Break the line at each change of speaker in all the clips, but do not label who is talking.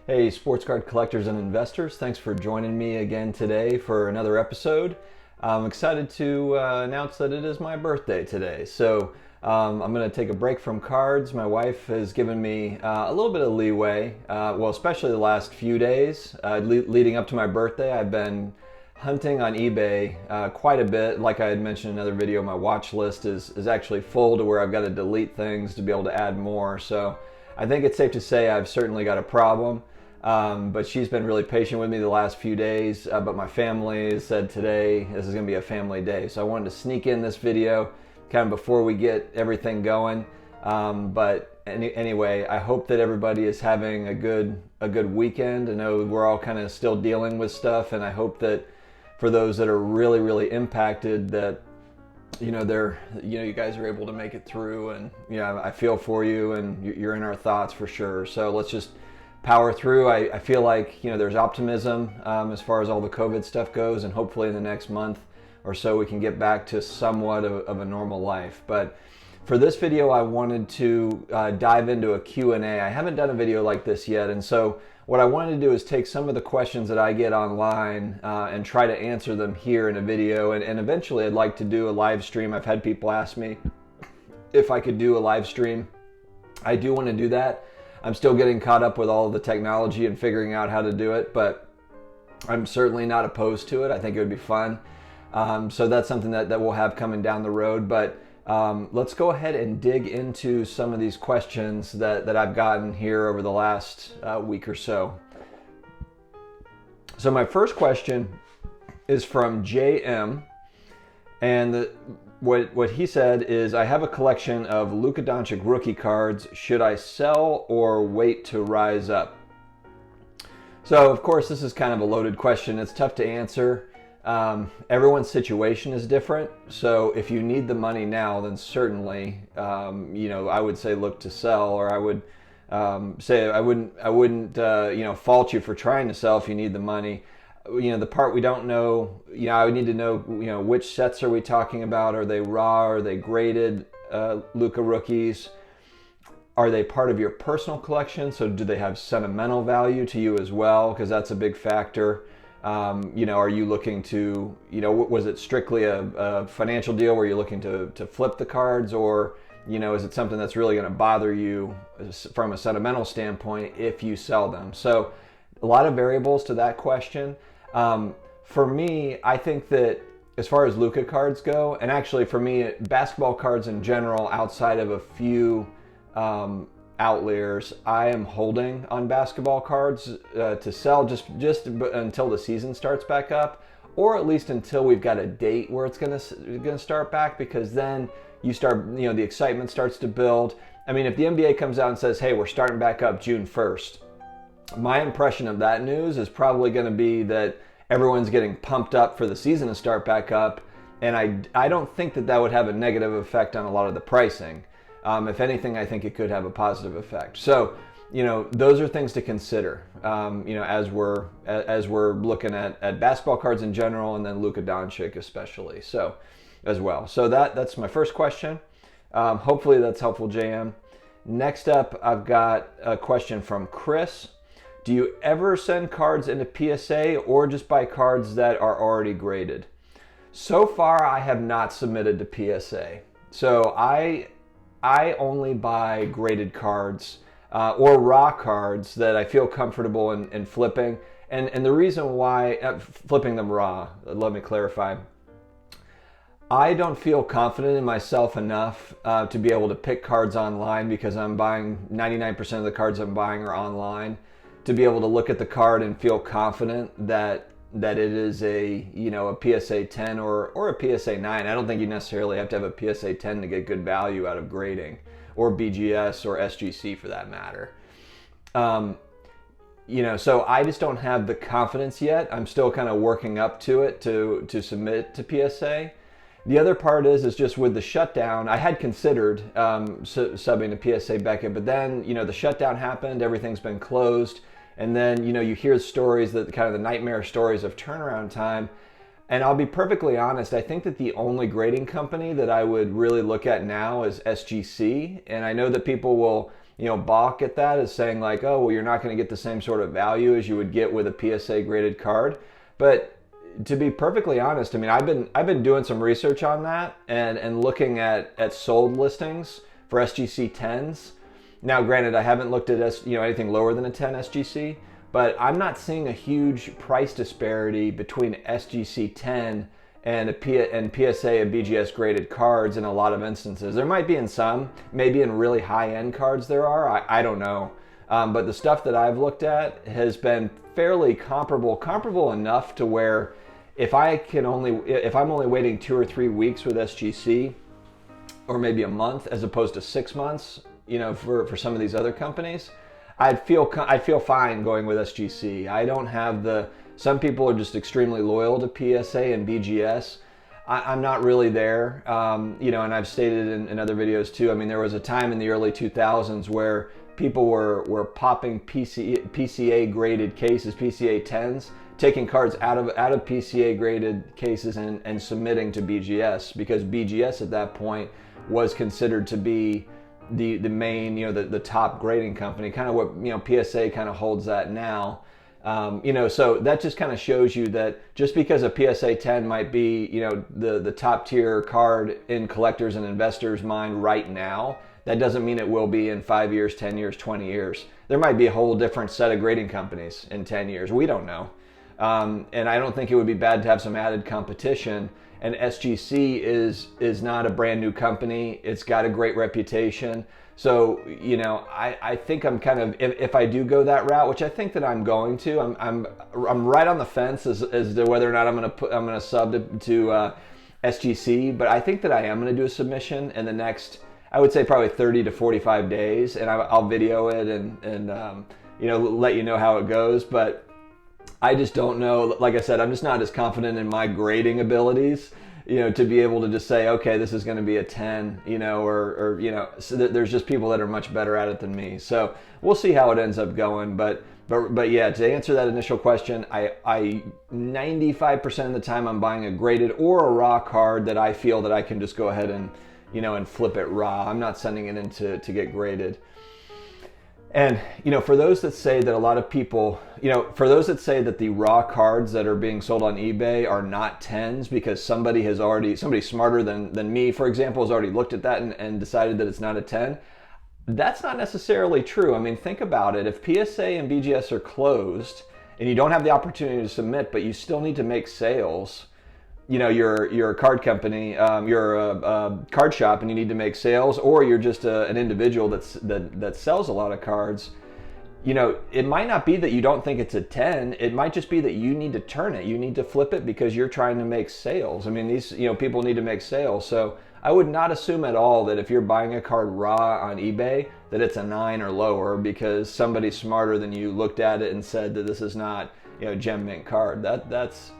Hey, sports card collectors and investors, thanks for joining me again today for another episode. I'm excited to announce that it is my birthday today. I'm going to take a break from cards. My wife has given me a little bit of leeway, especially the last few days leading up to my birthday. I've been hunting on eBay quite a bit. Like I had mentioned in another video, my watch list is actually full to where I've got to delete things to be able to add more. So I think it's safe to say I've certainly got a problem. But she's been really patient with me the last few days. But my family said today this is going to be a family day. So I wanted to sneak in this video kind of before we get everything going. Anyway, I hope that everybody is having a good weekend. I know we're all kind of still dealing with stuff, and I hope that for those that are really impacted, that you guys are able to make it through. And I feel for you, and you're in our thoughts for sure. So let's just power through. I feel like there's optimism as far as all the COVID stuff goes, and hopefully in the next month or so we can get back to somewhat of a normal life. But for this video, I wanted to dive into a Q&A. I haven't done a video like this yet, and so what I wanted to do is take some of the questions that I get online and try to answer them here in a video, and eventually I'd like to do a live stream. I've had people ask me if I could do a live stream. I do want to do that. I'm still getting caught up with all of the technology and figuring out how to do it, but I'm certainly not opposed to it. I think it would be fun. So that's something that we'll have coming down the road. But let's go ahead and dig into some of these questions that I've gotten here over the last week or so. So my first question is from JM, and what he said is, I have a collection of Luca Dodgers rookie cards. Should I sell or wait to rise up? So of course this is kind of a loaded question. It's tough to answer. Everyone's situation is different. So if you need the money now, then certainly, I would say look to sell, or I would say I wouldn't fault you for trying to sell if you need the money. The part we don't know, I would need to know, which sets are we talking about? Are they raw? Are they graded Luca rookies? Are they part of your personal collection? So do they have sentimental value to you as well? Because that's a big factor. Are you looking to, was it strictly a financial deal where you're looking to flip the cards? Or, is it something that's really going to bother you from a sentimental standpoint if you sell them? So a lot of variables to that question. For me, I think that as far as Luca cards go, and actually for me, basketball cards in general, outside of a few outliers, I am holding on basketball cards to sell just until the season starts back up, or at least until we've got a date where it's gonna start back, because then you start, the excitement starts to build. I mean, if the NBA comes out and says, hey, we're starting back up June 1st, my impression of that news is probably going to be that everyone's getting pumped up for the season to start back up, and I don't think that would have a negative effect on a lot of the pricing. If anything, I think it could have a positive effect. So, those are things to consider, as we're looking at basketball cards in general, and then Luka Doncic especially, so as well. So that's my first question. Hopefully that's helpful, JM. Next up, I've got a question from Chris. Do you ever send cards into PSA or just buy cards that are already graded? So far, I have not submitted to PSA. So I only buy graded cards or raw cards that I feel comfortable in flipping. And the reason why, flipping them raw, let me clarify. I don't feel confident in myself enough to be able to pick cards online, because I'm buying 99% of the cards I'm buying are online, to be able to look at the card and feel confident that it is a PSA 10 or a PSA 9. I don't think you necessarily have to have a PSA 10 to get good value out of grading, or BGS or SGC for that matter. So I just don't have the confidence yet. I'm still kind of working up to it to submit to PSA. The other part is just with the shutdown, I had considered subbing to PSA Beckett, but then, the shutdown happened, everything's been closed, and then, you hear stories, that kind of the nightmare stories of turnaround time. And I'll be perfectly honest, I think that the only grading company that I would really look at now is SGC. And I know that people will balk at that, as saying like, oh, well, you're not going to get the same sort of value as you would get with a PSA graded card. But to be perfectly honest, I mean, I've been doing some research on that and looking at sold listings for SGC 10s. Now, granted, I haven't looked at anything lower than a 10 SGC, but I'm not seeing a huge price disparity between SGC 10 and PSA and BGS graded cards in a lot of instances. There might be in some, maybe in really high-end cards there are, I don't know. But the stuff that I've looked at has been fairly comparable enough to where if I'm only waiting 2 or 3 weeks with SGC, or maybe a month as opposed to 6 months, for some of these other companies, I'd feel fine going with SGC. I don't have some people are just extremely loyal to PSA and BGS. I'm not really there, and I've stated in other videos too. I mean, there was a time in the early 2000s where people were popping PCA graded cases, PCA 10s, taking cards out of PCA graded cases and submitting to BGS, because BGS at that point was considered to be the main, the top grading company, kind of what, PSA kind of holds that now. So that just kind of shows you that just because a PSA 10 might be, the top tier card in collectors and investors' mind right now, that doesn't mean it will be in 5 years, 10 years, 20 years. There might be a whole different set of grading companies in 10 years. We don't know. And I don't think it would be bad to have some added competition. And SGC is not a brand new company. It's got a great reputation. So, I think I'm kind of, if I do go that route, which I think that I'm going to, I'm right on the fence as to whether or not I'm going to sub to SGC, but I think that I am going to do a submission in the next, I would say probably 30 to 45 days, and I'll video it and let you know how it goes. But I just don't know. Like I said, I'm just not as confident in my grading abilities, to be able to just say, okay, this is going to be a 10, so there's just people that are much better at it than me. So we'll see how it ends up going. But yeah, to answer that initial question, I 95% of the time I'm buying a graded or a raw card that I feel that I can just go ahead and, and flip it raw. I'm not sending it in to get graded. And, for those that say that a lot of people, for those that say that the raw cards that are being sold on eBay are not 10s because somebody smarter than me, for example, has already looked at that and decided that it's not a 10, that's not necessarily true. I mean, think about it. If PSA and BGS are closed and you don't have the opportunity to submit, but you still need to make sales, you're a card company, you're a card shop and you need to make sales, or you're just an individual that sells a lot of cards, it might not be that you don't think it's a 10. It might just be that you need to turn it. You need to flip it because you're trying to make sales. I mean, these, people need to make sales. So I would not assume at all that if you're buying a card raw on eBay, that it's a 9 or lower because somebody smarter than you looked at it and said that this is not, gem mint card. That's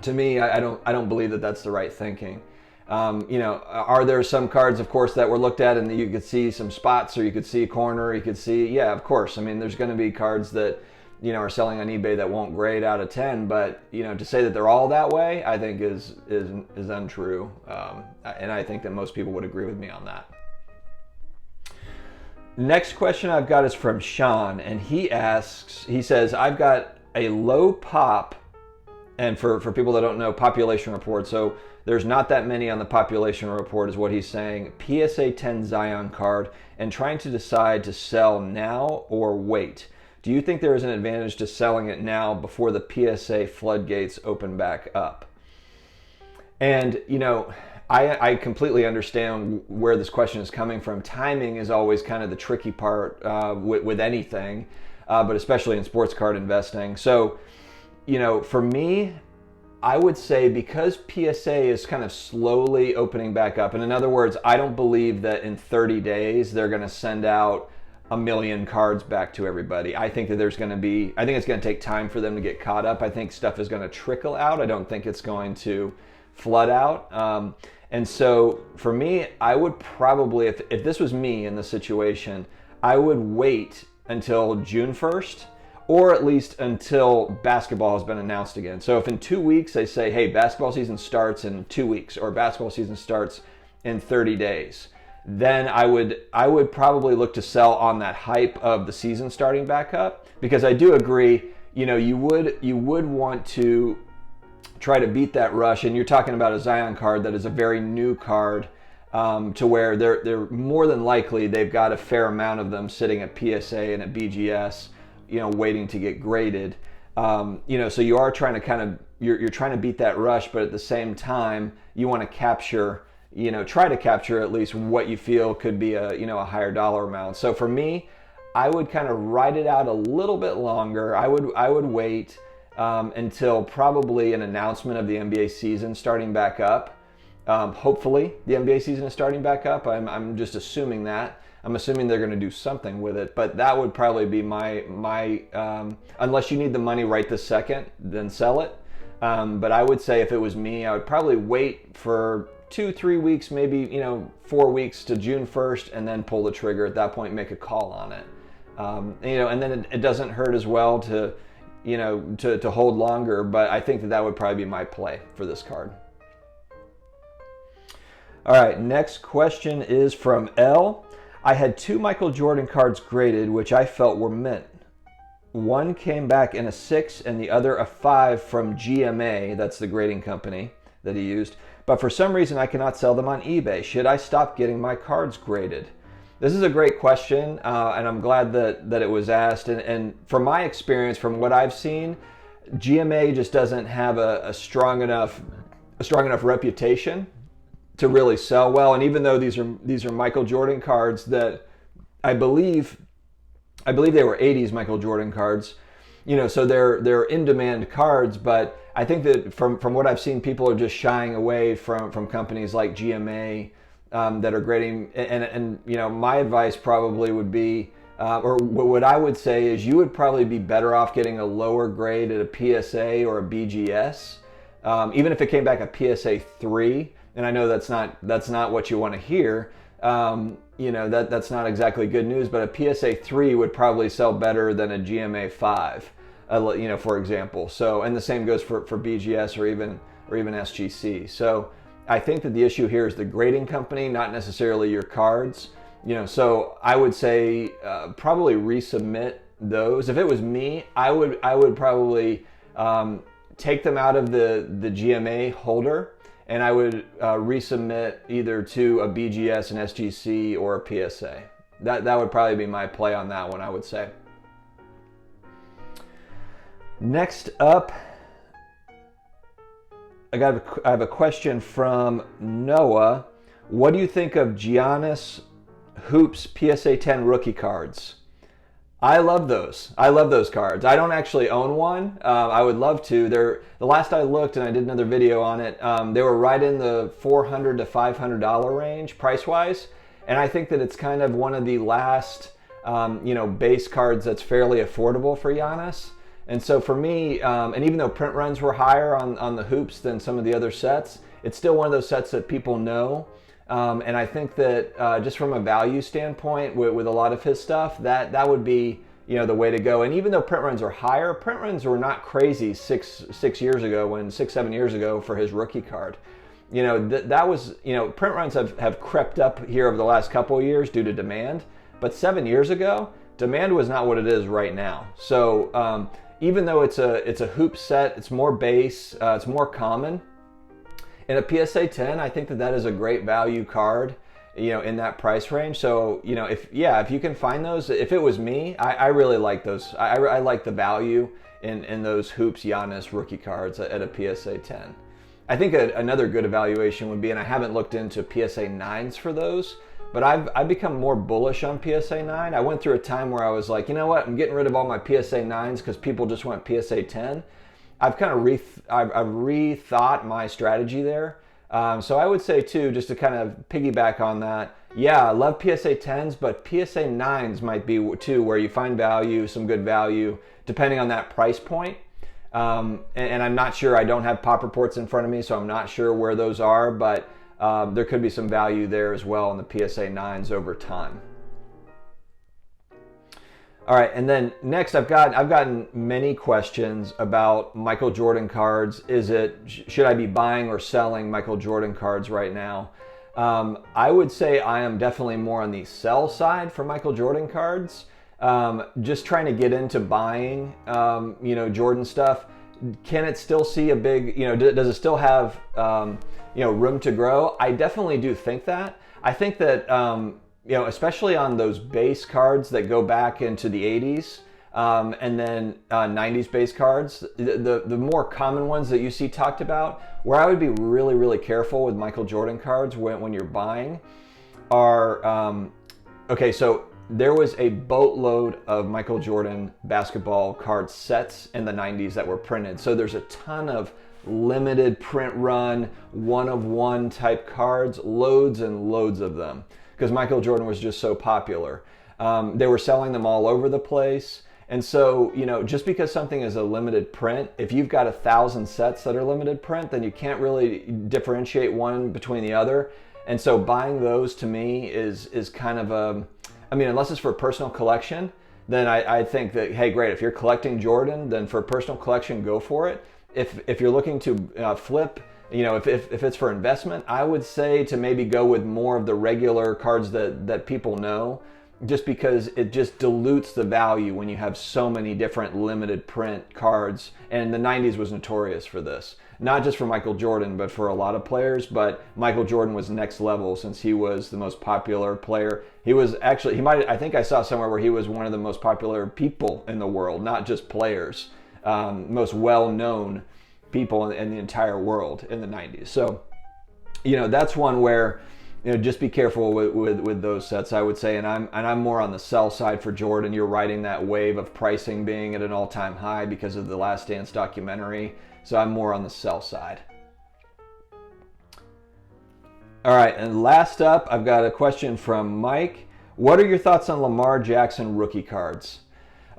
to me, I don't believe that that's the right thinking. Are there some cards, of course, that were looked at and you could see some spots, or you could see a corner, you could see, yeah, of course. I mean, there's going to be cards that, are selling on eBay that won't grade out of 10, but, to say that they're all that way, I think is untrue. And I think that most people would agree with me on that. Next question I've got is from Sean, and he says, I've got a low pop. And for people that don't know, population report, so there's not that many on the population report is what he's saying. PSA 10 Zion card, and trying to decide to sell now or wait. Do you think there is an advantage to selling it now before the PSA floodgates open back up? And, I completely understand where this question is coming from. Timing is always kind of the tricky part with anything, but especially in sports card investing. So, for me, I would say because PSA is kind of slowly opening back up, and in other words, I don't believe that in 30 days they're going to send out 1 million cards back to everybody. I think that it's going to take time for them to get caught up. I think stuff is going to trickle out. I don't think it's going to flood out. And so for me, I would probably, if this was me in the situation, I would wait until June 1st. Or at least until basketball has been announced again. So if in 2 weeks they say, hey, basketball season starts in 2 weeks, or basketball season starts in 30 days, then I would probably look to sell on that hype of the season starting back up, because I do agree, you would want to try to beat that rush. And you're talking about a Zion card that is a very new card, to where they're more than likely they've got a fair amount of them sitting at PSA and at BGS, waiting to get graded. So you are trying to you're trying to beat that rush, but at the same time you want to capture, try to capture at least what you feel could be a higher dollar amount. So for me, I would kind of ride it out a little bit longer. I would wait until probably an announcement of the NBA season starting back up. Hopefully the NBA season is starting back up. I'm just assuming that. I'm assuming they're going to do something with it, but that would probably be my unless you need the money right this second, then sell it. But I would say if it was me, I would probably wait for 2-3 weeks, maybe 4 weeks to June 1st, and then pull the trigger at that point, make a call on it. And then it doesn't hurt as well to hold longer, but I think that would probably be my play for this card. All right, next question is from L. I had 2 Michael Jordan cards graded, which I felt were mint. One came back in a 6 and the other a 5 from GMA, that's the grading company that he used, but for some reason I cannot sell them on eBay. Should I stop getting my cards graded? This is a great question, and I'm glad that it was asked. And from my experience, from what I've seen, GMA just doesn't have a strong enough reputation to really sell well. And even though these are Michael Jordan cards that I believe they were 80s Michael Jordan cards, so they're in demand cards, but I think that from what I've seen, people are just shying away from companies like GMA that are grading. And my advice probably would be, or what I would say is, you would probably be better off getting a lower grade at a PSA or a BGS, even if it came back a PSA 3. And I know that's not what you want to hear. That's not exactly good news, but a PSA 3 would probably sell better than a GMA 5, for example. So, and the same goes for BGS or even SGC. So I think that the issue here is the grading company, not necessarily your cards. So I would say probably resubmit those. If it was me, I would probably take them out of the GMA holder, and I would resubmit either to a BGS, an SGC, or a PSA. That would probably be my play on that one, I would say. Next up, I have a question from Noah. What do you think of Giannis Hoops PSA 10 rookie cards? I love those. I love those cards. I don't actually own one. I would love to. The last I looked, and I did another video on it, they were right in the $400 to $500 range price-wise. And I think that it's kind of one of the last, base cards that's fairly affordable for Giannis. And so for me, and even though print runs were higher on the hoops than some of the other sets, it's still one of those sets that people know. And I think that just from a value standpoint, with a lot of his stuff, that would be the way to go. And even though print runs are higher, print runs were not crazy 6 years ago, 7 years ago for his rookie card. That was print runs have crept up here over the last couple of years due to demand, but 7 years ago, demand was not what it is right now. So even though it's a hoop set, it's more base, it's more common. In a PSA 10, I think that is a great value card, in that price range. So, if you can find those, if it was me, I really like those. I like the value in those Hoops Giannis rookie cards at a PSA 10. I think another good evaluation would be, and I haven't looked into PSA 9s for those, but I've become more bullish on PSA 9. I went through a time where I was like, you know what, I'm getting rid of all my PSA 9s because people just went PSA 10. I've kind of rethought my strategy there. So I would say too, just to kind of piggyback on that, I love PSA 10s, but PSA 9s might be too, where you find value, some good value, depending on that price point. And I'm not sure, I don't have pop reports in front of me, so I'm not sure where those are, but there could be some value there as well in the PSA 9s over time. All right, and then next I've gotten many questions about Michael Jordan cards. Should I be buying or selling Michael Jordan cards right now? I would say I am definitely more on the sell side for Michael Jordan cards. Just trying to get into buying, Jordan stuff. Can it still see a big, does it still have, room to grow? I definitely do think that. I think that, especially on those base cards that go back into the 80s, and then 90s base cards, the more common ones that you see talked about, where I would be really, really careful with Michael Jordan cards when you're buying are, so there was a boatload of Michael Jordan basketball card sets in the 90s that were printed. So there's a ton of limited print run, one-of-one type cards, loads and loads of them, because Michael Jordan was just so popular. They were selling them all over the place. And so, just because something is a limited print, if you've got 1,000 sets that are limited print, then you can't really differentiate one between the other. And so buying those to me is kind of unless it's for personal collection, then I think that, hey, great, if you're collecting Jordan, then for personal collection, go for it. If you're looking to flip, if it's for investment, I would say to maybe go with more of the regular cards that people know, just because it just dilutes the value when you have so many different limited print cards. And the 90s was notorious for this. Not just for Michael Jordan, but for a lot of players. But Michael Jordan was next level since he was the most popular player. He was actually, I think I saw somewhere where he was one of the most popular people in the world, not just players. Most well-known people in the entire world in the 90s. So, that's one where, just be careful with those sets, I would say. And I'm more on the sell side for Jordan. You're riding that wave of pricing being at an all-time high because of the Last Dance documentary. So I'm more on the sell side. All right, and last up, I've got a question from Mike. What are your thoughts on Lamar Jackson rookie cards?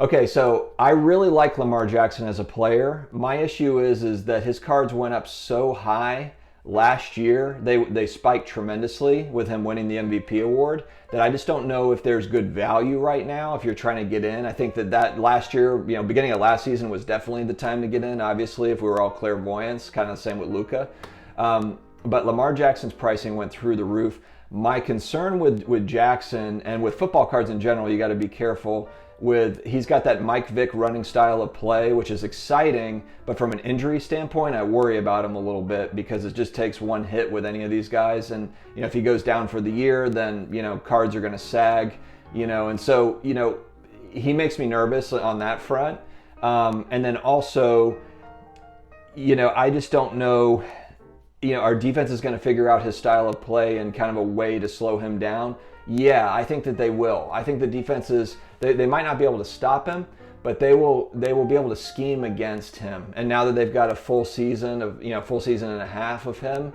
Okay, so I really like Lamar Jackson as a player. My issue is that his cards went up so high last year. They spiked tremendously with him winning the MVP award, that I just don't know if there's good value right now if you're trying to get in. I think that last year, beginning of last season was definitely the time to get in, obviously, if we were all clairvoyants, kind of the same with Luca. But Lamar Jackson's pricing went through the roof. My concern with Jackson, and with football cards in general, you got to be careful with, he's got that Mike Vick running style of play, which is exciting, but from an injury standpoint, I worry about him a little bit, because it just takes one hit with any of these guys. And, if he goes down for the year, then, cards are going to sag, and so, he makes me nervous on that front. And then also, I just don't know, our defense is going to figure out his style of play and kind of a way to slow him down. Yeah, I think that they will. I think the defenses, they might not be able to stop him, but they will be able to scheme against him. And now that they've got a full season and a half of him,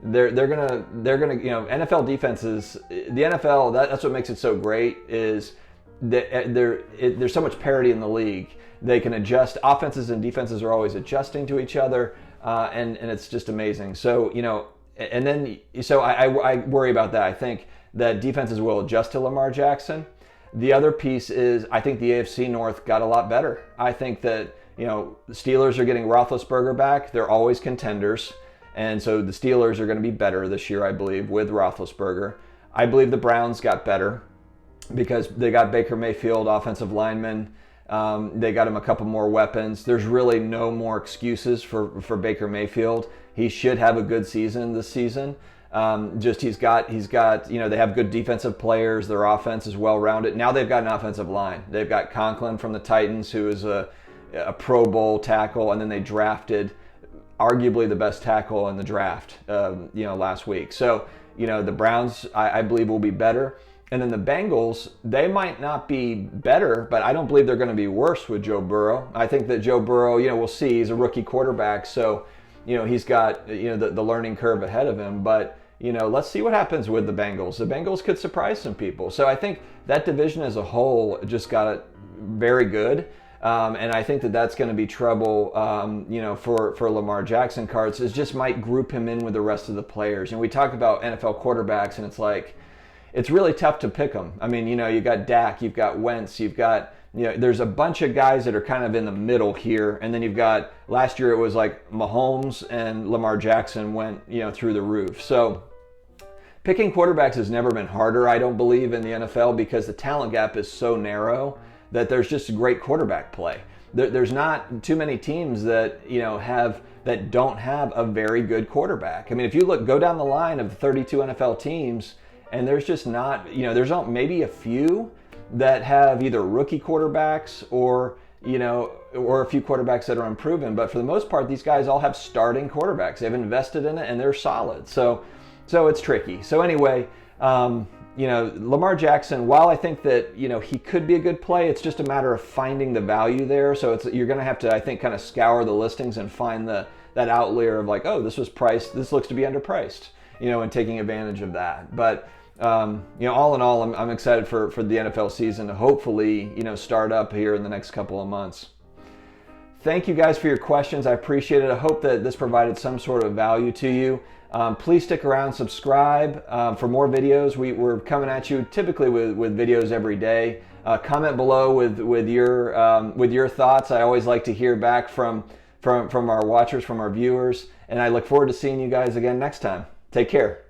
they're gonna NFL defenses, the NFL, that's what makes it so great, is that there's so much parity in the league. They can adjust. Offenses and defenses are always adjusting to each other, and it's just amazing. So I worry about that. I think that defenses will adjust to Lamar Jackson. The other piece is, I think the AFC North got a lot better. I think that, the Steelers are getting Roethlisberger back. They're always contenders. And so the Steelers are going to be better this year, I believe, with Roethlisberger. I believe the Browns got better because they got Baker Mayfield, offensive lineman. They got him a couple more weapons. There's really no more excuses for Baker Mayfield. He should have a good season this season. He's got, they have good defensive players. Their offense is well-rounded. Now they've got an offensive line. They've got Conklin from the Titans, who is a Pro Bowl tackle, and then they drafted arguably the best tackle in the draft, last week. So, the Browns, I believe, will be better. And then the Bengals, they might not be better, but I don't believe they're going to be worse with Joe Burrow. I think that Joe Burrow, we'll see. He's a rookie quarterback, so he's got the learning curve ahead of him. But let's see what happens with the Bengals. The Bengals could surprise some people. So I think that division as a whole just got it very good. And I think that that's going to be trouble, for Lamar Jackson cards. It just might group him in with the rest of the players. We talk about NFL quarterbacks, and it's like, it's really tough to pick them. I mean, you got Dak, you've got Wentz, you've got, there's a bunch of guys that are kind of in the middle here. And then you've got, last year it was like Mahomes and Lamar Jackson went, through the roof. So picking quarterbacks has never been harder, I don't believe, in the NFL, because the talent gap is so narrow that there's just great quarterback play. There's not too many teams that that don't have a very good quarterback. I mean, if you go down the line of the 32 NFL teams, and there's just not, there's maybe a few that have either rookie quarterbacks or a few quarterbacks that are unproven. But for the most part, these guys all have starting quarterbacks. They've invested in it and they're solid. So it's tricky. So anyway, Lamar Jackson, while I think that, he could be a good play, it's just a matter of finding the value there. So you're going to have to, I think, kind of scour the listings and find that outlier of oh, this was priced, this looks to be underpriced, and taking advantage of that. But, all in all, I'm excited for the NFL season to hopefully, start up here in the next couple of months. Thank you guys for your questions. I appreciate it. I hope that this provided some sort of value to you. Please stick around, subscribe for more videos. We're coming at you typically with videos every day. Comment below with your thoughts. I always like to hear back from our watchers, from our viewers, and I look forward to seeing you guys again next time. Take care.